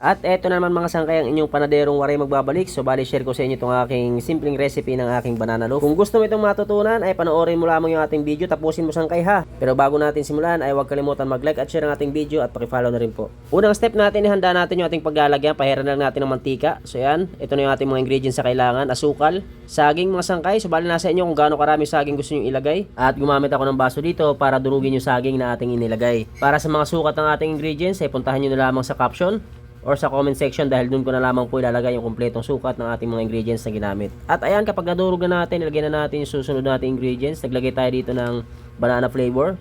At eto na naman mga sangkay ang inyong panaderong waray magbabalik. So bali share ko sa inyo itong aking simpleng recipe ng aking banana loaf. Kung gusto mo itong matutunan ay panoorin mo lamang yung ating video, tapusin mo sangkay ha. Pero bago natin simulan ay huwag kalimutan mag-like at share ang ating video at paki-follow na rin po. Unang step natin, ihanda natin yung ating paglalagyan. Pahiran lang natin ng mantika. So yan, ito na yung ating mga ingredients sa kailangan. Asukal, saging mga sangkay. So bali nasa inyo kung gaano karami saging gusto nyo ilagay. At gumamit ako ng baso dito para durugin yung saging na ating inilagay. Para sa mga sukat ng ating ingredients ay puntahan nyo na lamang sa caption or sa comment section dahil dun ko na lamang po ilalagay yung kumpletong sukat ng ating mga ingredients na ginamit. At ayan, kapag nadurog na natin, ilagay na natin yung susunod nating ingredients. Naglagay tayo dito ng banana flavor.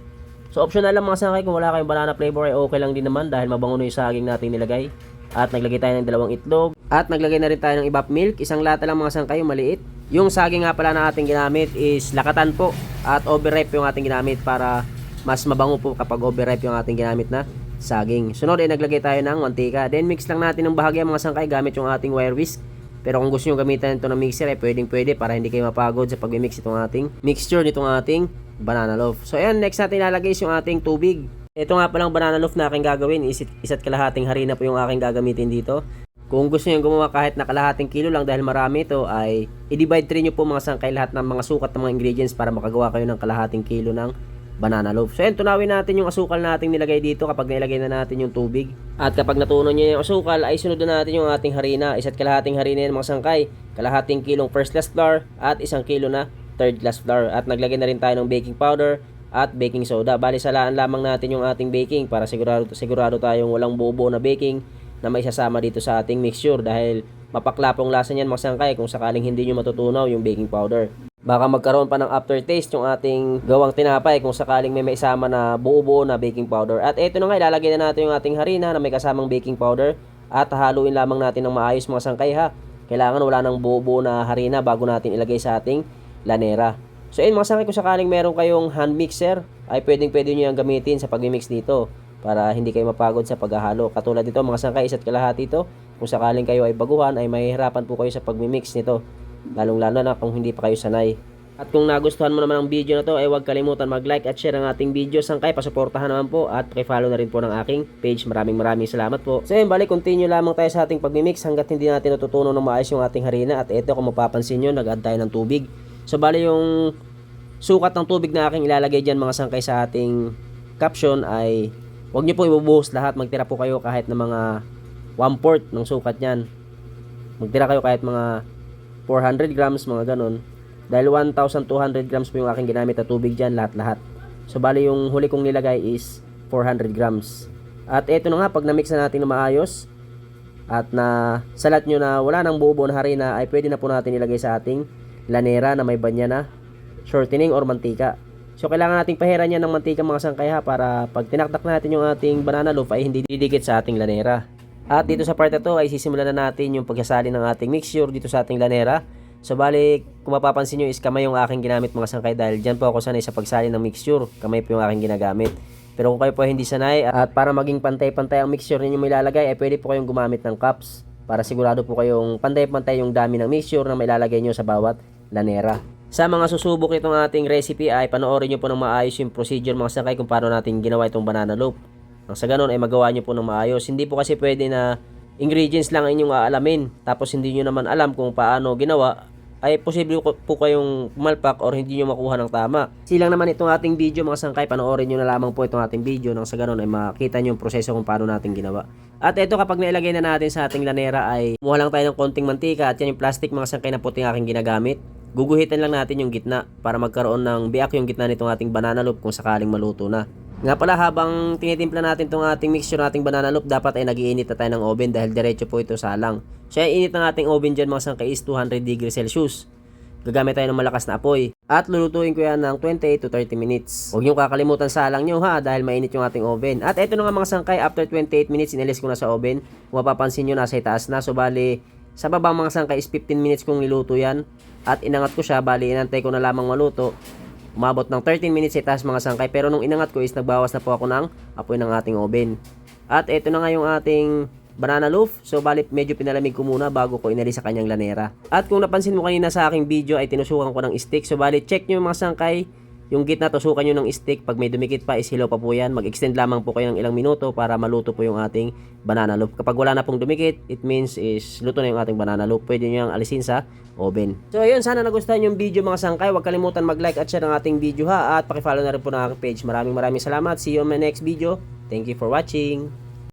So optional lang mga sangkay, kung wala kayong banana flavor ay okay lang din naman dahil mabango na yung saging natin nilagay. At naglagay tayo ng 2 itlog. At naglagay na rin tayo ng evap milk. Isang lata lang mga sangkay, yung maliit. Yung saging nga pala na ating ginamit is lakatan po. At overripe yung ating ginamit para mas mabango po kapag overripe yung ating ginamit na saging. Sunod ay naglagay tayo ng mantika. Then mix lang natin ng bahagya mga sangkay gamit yung ating wire whisk. Pero kung gusto nyo gamitan ito ng mixer ay pwede para hindi kayo mapagod sa pag-mix itong ating mixture nitong ating banana loaf. So ayan, next natin ilalagay is yung ating tubig. Ito nga palang banana loaf na aking gagawin is isa't kalahating harina po yung aking gagamitin dito. Kung gusto nyo gumawa kahit na kalahating kilo lang dahil marami ito ay i-divide rin nyo po mga sangkay lahat ng mga sukat ng mga ingredients para makagawa kayo ng kalahating kilo ng banana loaf. So, ayan, tunawin natin yung asukal nating nilagay dito kapag nilagay na natin yung tubig. At kapag natunaw nyo yung asukal, ay sunod na natin yung ating harina. Isa't kalahating harina yan mga sangkay. Kalahating kilong first class flour at 1 kilo na third class flour. At naglagay na rin tayo ng baking powder at baking soda. Bali, salaan lamang natin yung ating baking para sigurado tayong walang buo-buo na baking na may sasama dito sa ating mixture dahil mapaklapong lasa niyan mga sangkay kung sakaling hindi nyo matutunaw yung baking powder. Baka magkaroon pa ng aftertaste yung ating gawang tinapay kung sakaling may maisama na buo-buo na baking powder. At eto na nga, ilalagay na natin yung ating harina na may kasamang baking powder at haluin lamang natin ng maayos mga sangkay ha. Kailangan wala ng buo-buo na harina bago natin ilagay sa ating lanera. So ayun mga sangkay, kung sakaling meron kayong hand mixer ay pwede nyo yung gamitin sa pag-mix dito para hindi kayo mapagod sa paghahalo. Katulad dito mga sangkay, isa't kalahati ito. Kung sakaling kayo ay baguhan ay mahihirapan po kayo sa pag-mix nito. Lalong-lalo na kung hindi pa kayo sanay. At kung nagustuhan mo naman ang video na to ay huwag kalimutan mag-like at share ang ating video sangkay. Pasuportahan naman po at paki-follow na rin po ng aking page. Maraming salamat po. So yun, balik continue lamang tayo sa ating pag-mix hanggat hindi natin natutunan ng maayos yung ating harina. At ito kung mapapansin nyo, nag-add tayo ng tubig. So bali yung sukat ng tubig na aking ilalagay dyan mga sangkay sa ating caption ay huwag nyo po ibubuhos lahat. Magtira po kayo kahit na mga 1/4 ng sukat nyan. Magtira kayo kahit mga 400 grams, mga ganon. Dahil 1,200 grams po yung aking ginamit na tubig dyan, lahat-lahat. So, bali yung huli kong nilagay is 400 grams. At eto na nga, pag na-mix na natin na maayos, at na salat nyo na wala nang buo-buo na harina, ay pwede na po natin ilagay sa ating lanera na may banya na shortening or mantika. So, kailangan nating pahiran yan ng mantika mga sangkay ha, para pag tinaktak natin yung ating banana loaf ay hindi didikit sa ating lanera. At dito sa part na to ay sisimulan na natin yung pagsasali ng ating mixture dito sa ating lanera. So bali, kung mapapansin nyo is kamay yung aking ginamit mga sangkay dahil dyan po ako sanay sa pagsali ng mixture. Kamay po yung aking ginagamit. Pero kung kayo po hindi sanay at para maging pantay-pantay ang mixture ninyo may lalagay ay pwede po kayong gumamit ng cups para sigurado po kayong pantay-pantay yung dami ng mixture na may lalagay nyo sa bawat lanera. Sa mga susubok itong ating recipe ay panoorin nyo po ng maayos yung procedure mga sangkay kung paano natin ginawa itong banana loaf. Sa ganun ay magawa nyo po ng maayos. Hindi po kasi pwede na ingredients lang ang inyong aalamin tapos hindi nyo naman alam kung paano ginawa ay posible po kayong pumalpak or hindi nyo makuha ng tama. Silang naman itong ating video mga sangkay, panoorin nyo na lamang po itong ating video nang sa ganun ay makita nyo yung proseso kung paano natin ginawa. At ito kapag nailagay na natin sa ating lanera ay kumuha lang tayo ng konting mantika at yan yung plastic mga sangkay na puting aking ginagamit. Guguhitan lang natin yung gitna para magkaroon ng biak yung gitna nitong ating banana loaf kung sakaling maluto na. Nga pala, habang tinitimpla natin itong ating mixture nating banana loaf, dapat ay nag-iinit na tayo ng oven dahil diretso po ito salang. So, yung init ng ating oven dyan mga sangkay is 200 degrees Celsius. Gagamit tayo ng malakas na apoy. At lulutuin ko yan ng 28 to 30 minutes. Huwag niyong kakalimutan salang nyo ha dahil mainit yung ating oven. At ito na nga mga sangkay, after 28 minutes, inalis ko na sa oven. Kung mapapansin nyo, nasa itaas na. So, bali, sa baba mga sangkay is 15 minutes kong niluto yan. At inangat ko siya, bali, inantay ko na lamang maluto. Umabot ng 13 minutes sa itaas mga sangkay. Pero nung inangat ko is nagbawas na po ako ng apoy ng ating oven. At ito na nga yung ating banana loaf. So bali medyo pinalamig ko muna bago ko inalis sa kanyang lanera. At kung napansin mo kanina sa aking video ay tinusukan ko ng stick. So bali check nyo mga sangkay Yung gitna, tusukan nyo ng stick. Pag may dumikit pa, is hilaw pa po yan. Mag-extend lamang po kayo ng ilang minuto para maluto po yung ating banana loaf. Kapag wala na pong dumikit, it means is luto na yung ating banana loaf. Pwede nyo yung alisin sa oven. So ayun, sana nagustuhan yung video mga sangkay. Huwag kalimutan mag-like at share ng ating video ha. At pakifollow na rin po ng aking page. Maraming salamat. See you on my next video. Thank you for watching.